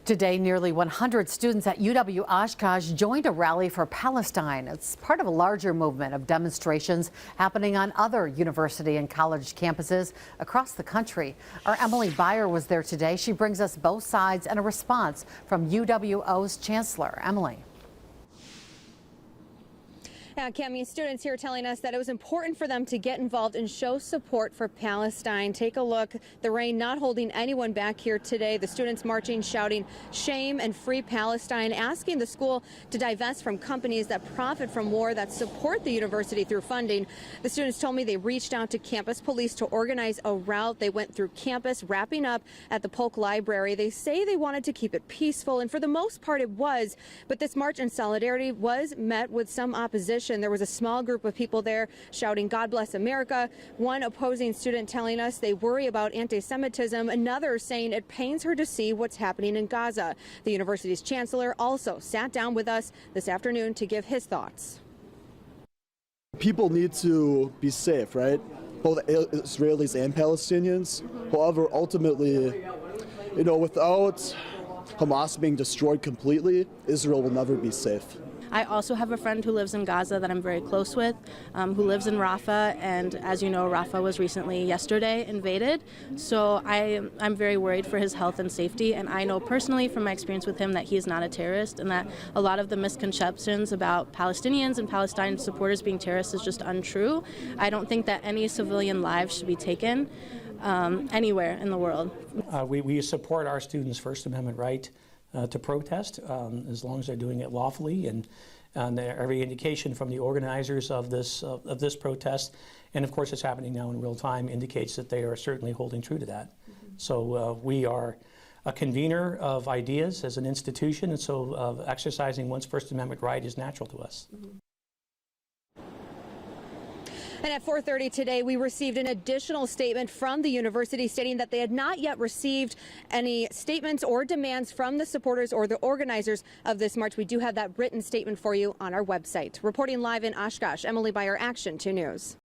Today, nearly 100 students at UW-Oshkosh joined a rally for Palestine. It's part of a larger movement of demonstrations happening on other university and college campuses across the country. Our Emily Byer was there today. She brings us both sides and a response from UW-O's chancellor. Emily. Yeah, Cami, students here telling us that it was important for them to get involved and show support for Palestine. Take a look. The rain not holding anyone back here today. The students marching, shouting shame and free Palestine, asking the school to divest from companies that profit from war, that support the university through funding. The students told me they reached out to campus police to organize a route. They went through campus, wrapping up at the Polk Library. They say they wanted to keep it peaceful, and for the most part it was. But this march in solidarity was met with some opposition. There was a small group of people there shouting, "God bless America." One opposing student telling us they worry about anti-Semitism. Another saying it pains her to see what's happening in Gaza. The university's chancellor also sat down with us this afternoon to give his thoughts. People need to be safe, right? Both Israelis and Palestinians. However, ultimately, without Hamas being destroyed completely, Israel will never be safe. I also have a friend who lives in Gaza that I'm very close with, who lives in Rafah, and as you know, Rafah was recently yesterday invaded. So I'm very worried for his health and safety, and I know personally from my experience with him that he is not a terrorist, and that a lot of the misconceptions about Palestinians and Palestine supporters being terrorists is just untrue. I don't think that any civilian lives should be taken anywhere in the world. We support our students' First Amendment right to protest, as long as they're doing it lawfully, and every indication from the organizers of this protest, and of course it's happening now in real time, indicates that they are certainly holding true to that. So we are a convener of ideas as an institution, and so exercising one's First Amendment right is natural to us. And at 4:30 today, we received an additional statement from the university stating that they had not yet received any statements or demands from the supporters or the organizers of this march. We do have that written statement for you on our website. Reporting live in Oshkosh, Emily Byer, Action 2 News.